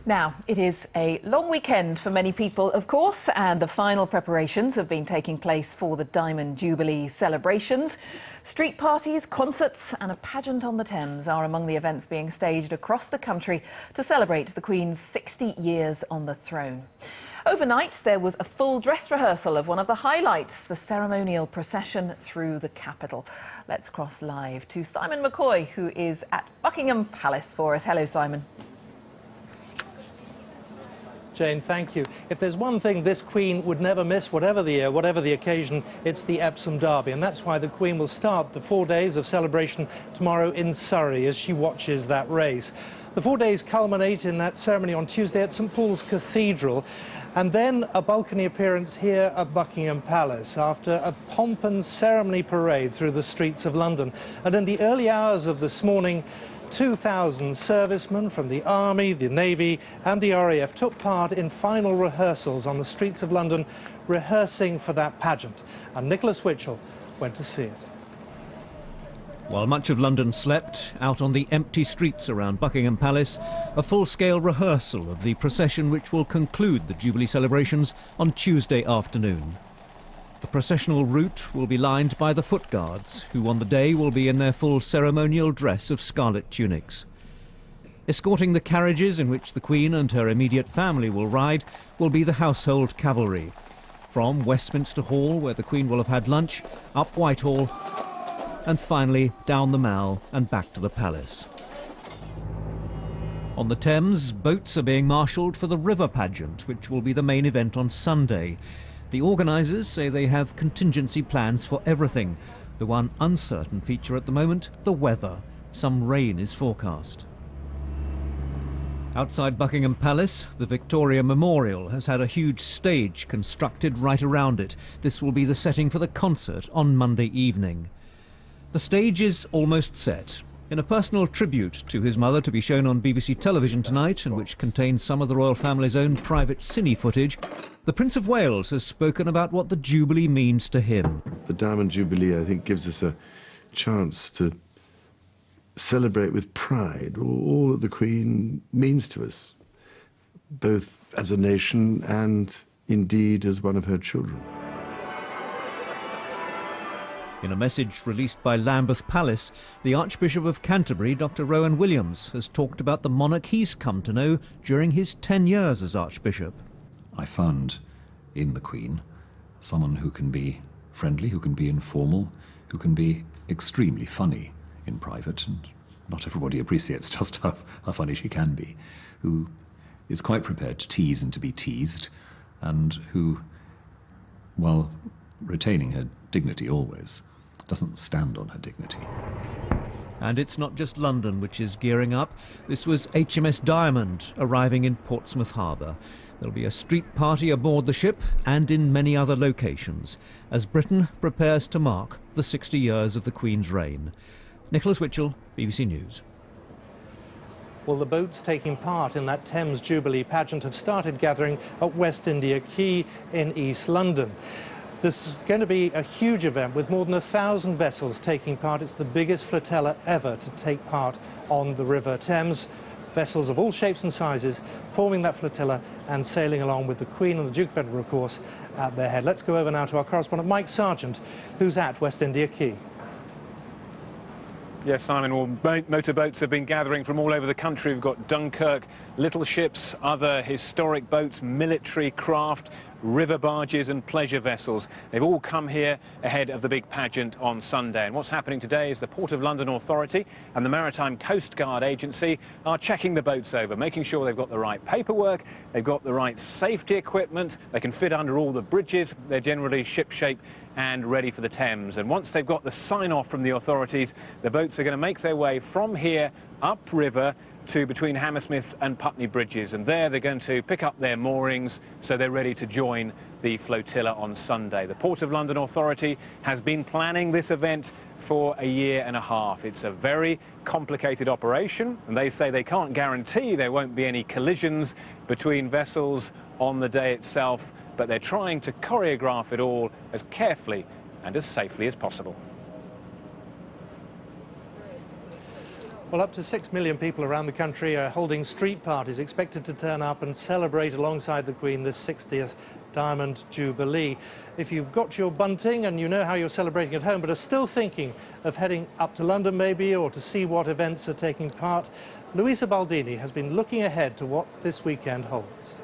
Now, it is a long weekend for many people, of course, and the final preparations have been taking place for the Diamond Jubilee celebrations. Street parties, concerts and a pageant on the Thames are among the events being staged across the country to celebrate the Queen's 60 years on the throne. Overnight, there was a full dress rehearsal of one of the highlights, the ceremonial procession through the capital. Let's cross live to Simon McCoy, who is at Buckingham Palace for us. Hello, Simon. Jane, thank you. If there's one thing this Queen would never miss, whatever the year, whatever the occasion, it's the Epsom Derby. And that's why the Queen will start the 4 days of celebration tomorrow in Surrey as she watches that race. The 4 days culminate in that ceremony on Tuesday at St Paul's Cathedral, and then a balcony appearance here at Buckingham Palace after a pomp and ceremony parade through the streets of London. And in the early hours of this morning, 2,000 servicemen from the Army, the Navy and the RAF took part in final rehearsals on the streets of London, rehearsing for that pageant. And Nicholas Witchell went to see it. While much of London slept, out on the empty streets around Buckingham Palace, a full-scale rehearsal of the procession which will conclude the Jubilee celebrations on Tuesday afternoon. The processional route will be lined by the foot guards, who on the day will be in their full ceremonial dress of scarlet tunics. Escorting the carriages in which the Queen and her immediate family will ride will be the household cavalry. From Westminster Hall, where the Queen will have had lunch, up Whitehall, and finally down the Mall and back to the palace. On the Thames, boats are being marshalled for the river pageant, which will be the main event on Sunday. The organisers say they have contingency plans for everything. The one uncertain feature at the moment, the weather. Some rain is forecast. Outside Buckingham Palace, the Victoria Memorial has had a huge stage constructed right around it. This will be the setting for the concert on Monday evening. The stage is almost set. In a personal tribute to his mother to be shown on BBC television tonight, and which contains some of the royal family's own private cine footage, the Prince of Wales has spoken about what the Jubilee means to him. The Diamond Jubilee, I think, gives us a chance to celebrate with pride all that the Queen means to us, both as a nation and indeed as one of her children. In a message released by Lambeth Palace, the Archbishop of Canterbury, Dr. Rowan Williams, has talked about the monarch he's come to know during his 10 years as Archbishop. I found in the Queen someone who can be friendly, who can be informal, who can be extremely funny in private, and not everybody appreciates just how funny she can be, who is quite prepared to tease and to be teased, and who, while retaining her dignity always, doesn't stand on her dignity. And it's not just London which is gearing up. This was HMS Diamond arriving in Portsmouth Harbour. There'll be a street party aboard the ship and in many other locations as Britain prepares to mark the 60 years of the Queen's reign. Nicholas Witchell, BBC News. Well, the boats taking part in that Thames Jubilee pageant have started gathering at West India Quay in East London. This is going to be a huge event with more than 1,000 vessels taking part. It's the biggest flotilla ever to take part on the River Thames. Vessels of all shapes and sizes forming that flotilla and sailing along with the Queen and the Duke of Edinburgh, of course, at their head. Let's go over now to our correspondent Mike Sargent, who's at West India Quay. Yes, Simon, well, motorboats have been gathering from all over the country. We've got Dunkirk, little ships, other historic boats, military craft, river barges and pleasure vessels. They've all come here ahead of the big pageant on Sunday. And what's happening today is the Port of London Authority and the Maritime Coast Guard Agency are checking the boats over, making sure they've got the right paperwork, they've got the right safety equipment, they can fit under all the bridges, they're generally ship-shape and ready for the Thames. And once they've got the sign-off from the authorities, the boats are going to make their way from here upriver to between Hammersmith and Putney Bridges, and there they're going to pick up their moorings so they're ready to join the flotilla on Sunday. The Port of London Authority has been planning this event for a year and a half. It's a very complicated operation, and they say they can't guarantee there won't be any collisions between vessels on the day itself, but they're trying to choreograph it all as carefully and as safely as possible. Well, up to 6 million people around the country are holding street parties, expected to turn up and celebrate alongside the Queen this 60th Diamond Jubilee. If you've got your bunting and you know how you're celebrating at home, but are still thinking of heading up to London maybe, or to see what events are taking part, Louisa Baldini has been looking ahead to what this weekend holds.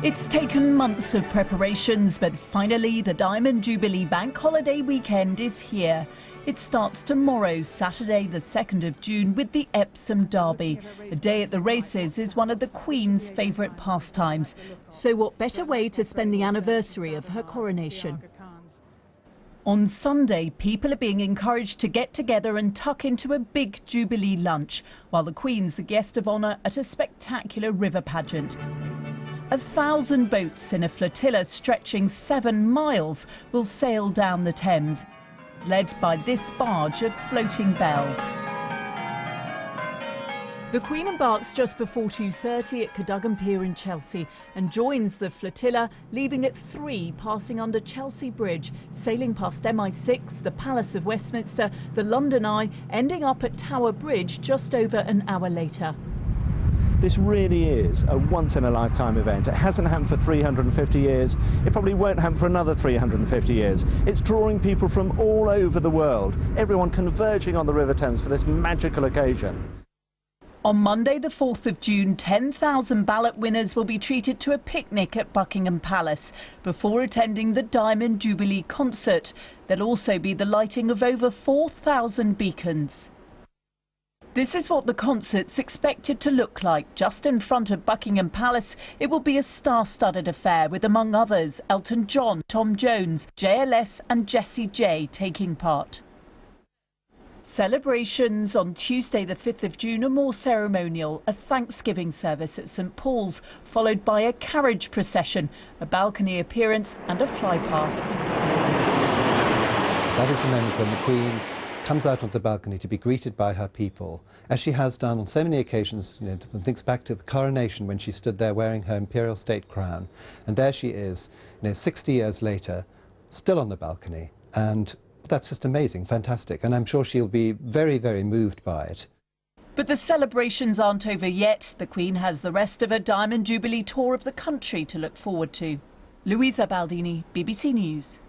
It's taken months of preparations, but finally the Diamond Jubilee Bank Holiday weekend is here. It starts tomorrow, Saturday the 2nd of June, with the Epsom Derby. A day at the races is one of the Queen's favourite pastimes. So what better way to spend the anniversary of her coronation? On Sunday, people are being encouraged to get together and tuck into a big Jubilee lunch, while the Queen's the guest of honour at a spectacular river pageant. 1,000 boats in a flotilla stretching 7 miles will sail down the Thames, led by this barge of floating bells. The Queen embarks just before 2:30 at Cadogan Pier in Chelsea and joins the flotilla, leaving at 3, passing under Chelsea Bridge, sailing past MI6, the Palace of Westminster, the London Eye, ending up at Tower Bridge just over an hour later. This really is a once-in-a-lifetime event. It hasn't happened for 350 years. It probably won't happen for another 350 years. It's drawing people from all over the world, everyone converging on the River Thames for this magical occasion. On Monday, the 4th of June, 10,000 ballot winners will be treated to a picnic at Buckingham Palace before attending the Diamond Jubilee concert. There'll also be the lighting of over 4,000 beacons. This is what the concert's expected to look like. Just in front of Buckingham Palace, it will be a star-studded affair with, among others, Elton John, Tom Jones, JLS and Jessie J taking part. Celebrations on Tuesday the 5th of June are more ceremonial. A Thanksgiving service at St Paul's, followed by a carriage procession, a balcony appearance and a flypast. That is the moment when the Queen comes out onto the balcony to be greeted by her people, as she has done on so many occasions. You know, one thinks back to the coronation when she stood there wearing her imperial state crown, and there she is, 60 years later, still on the balcony, and that's just amazing, fantastic, and I'm sure she'll be very, very moved by it. But the celebrations aren't over yet. The Queen has the rest of her Diamond Jubilee tour of the country to look forward to. Louisa Baldini, BBC News.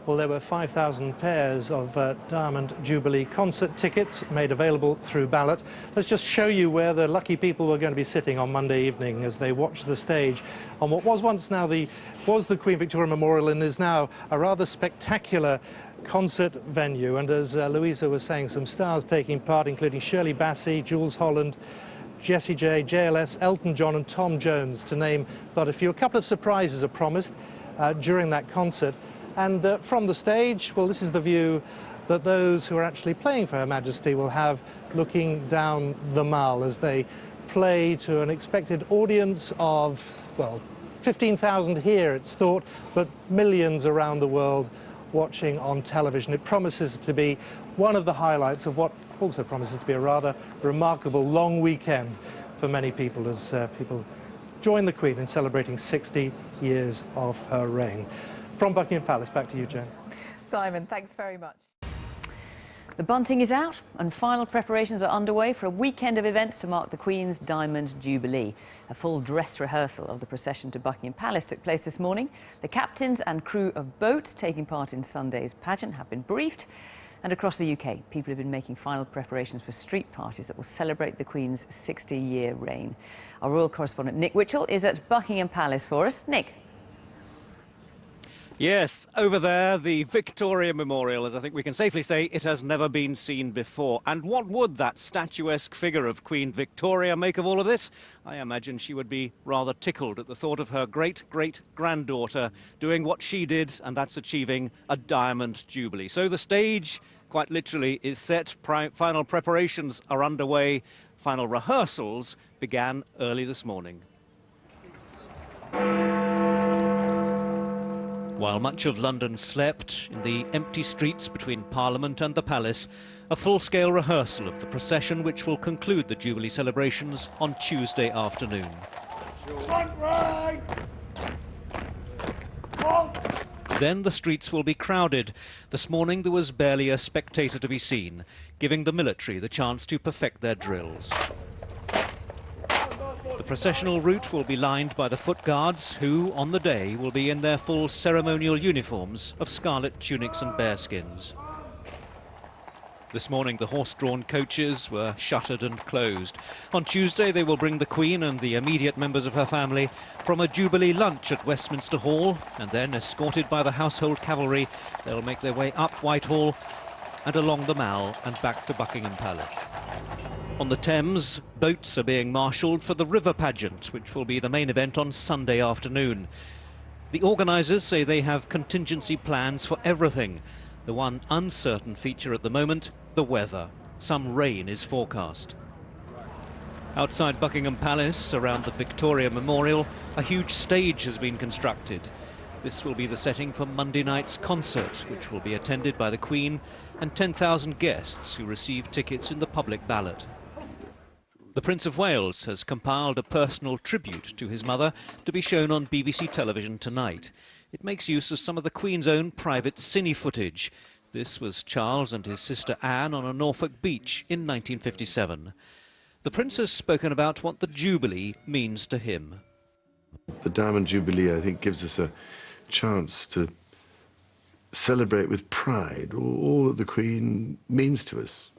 Well, there were 5,000 pairs of Diamond Jubilee concert tickets made available through ballot. Let's just show you where the lucky people were going to be sitting on Monday evening as they watched the stage on what was once now the Queen Victoria Memorial and is now a rather spectacular concert venue. And as Louisa was saying, some stars taking part, including Shirley Bassey, Jules Holland, Jessie J, JLS, Elton John and Tom Jones, to name but a few. A couple of surprises are promised during that concert. And from the stage, well, this is the view that those who are actually playing for Her Majesty will have looking down the Mall as they play to an expected audience of, well, 15,000 here, it's thought, but millions around the world watching on television. It promises to be one of the highlights of what also promises to be a rather remarkable long weekend for many people as people join the Queen in celebrating 60 years of her reign. From Buckingham Palace, back to you, Joan. Simon, thanks very much. The bunting is out and final preparations are underway for a weekend of events to mark the Queen's Diamond Jubilee. A full dress rehearsal of the procession to Buckingham Palace took place this morning. The captains and crew of boats taking part in Sunday's pageant have been briefed. And across the UK, people have been making final preparations for street parties that will celebrate the Queen's 60-year reign. Our royal correspondent Nick Witchell is at Buckingham Palace for us. Nick. Yes, over there, the Victoria Memorial, as I think we can safely say, it has never been seen before. And what would that statuesque figure of Queen Victoria make of all of this? I imagine she would be rather tickled at the thought of her great-great-granddaughter doing what she did, and that's achieving a Diamond Jubilee. So the stage, quite literally, is set. Final preparations are underway. Final rehearsals began early this morning. While much of London slept, in the empty streets between Parliament and the Palace, a full-scale rehearsal of the procession which will conclude the Jubilee celebrations on Tuesday afternoon. then the streets will be crowded. This morning there was barely a spectator to be seen, giving the military the chance to perfect their drills. The processional route will be lined by the foot guards, who, on the day, will be in their full ceremonial uniforms of scarlet tunics and bearskins. This morning the horse-drawn coaches were shuttered and closed. On Tuesday they will bring the Queen and the immediate members of her family from a Jubilee lunch at Westminster Hall, and then, escorted by the household cavalry, they'll make their way up Whitehall and along the Mall and back to Buckingham Palace. On the Thames, boats are being marshalled for the river pageant, which will be the main event on Sunday afternoon. The organisers say they have contingency plans for everything. The one uncertain feature at the moment, the weather. Some rain is forecast. Outside Buckingham Palace, around the Victoria Memorial, a huge stage has been constructed. This will be the setting for Monday night's concert, which will be attended by the Queen and 10,000 guests who receive tickets in the public ballot. The Prince of Wales has compiled a personal tribute to his mother to be shown on BBC television tonight. It makes use of some of the Queen's own private cine footage. This was Charles and his sister Anne on a Norfolk beach in 1957. The Prince has spoken about what the Jubilee means to him. The Diamond Jubilee, I think, gives us a chance to celebrate with pride all that the Queen means to us,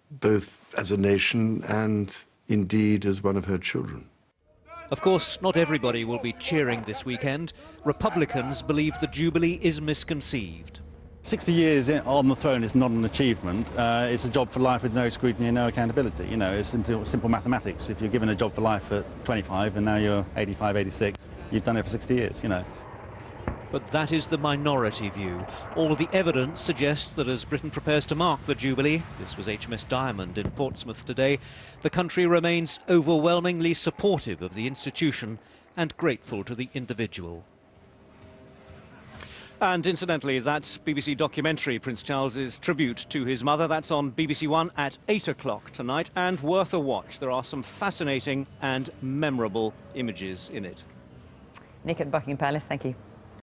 both as a nation and indeed as one of her children. Of course, not everybody will be cheering this weekend. Republicans believe the Jubilee is misconceived. 60 years on the throne is not an achievement. It's a job for life with no scrutiny and no accountability. You know, it's simple mathematics. If you're given a job for life at 25 and now you're 85, 86, you've done it for 60 years, you know. But that is the minority view. All the evidence suggests that as Britain prepares to mark the Jubilee, this was HMS Diamond in Portsmouth today, the country remains overwhelmingly supportive of the institution and grateful to the individual. And incidentally, that BBC documentary, Prince Charles's tribute to his mother, that's on BBC One at 8 o'clock tonight, and worth a watch. There are some fascinating and memorable images in it. Nick at Buckingham Palace, thank you.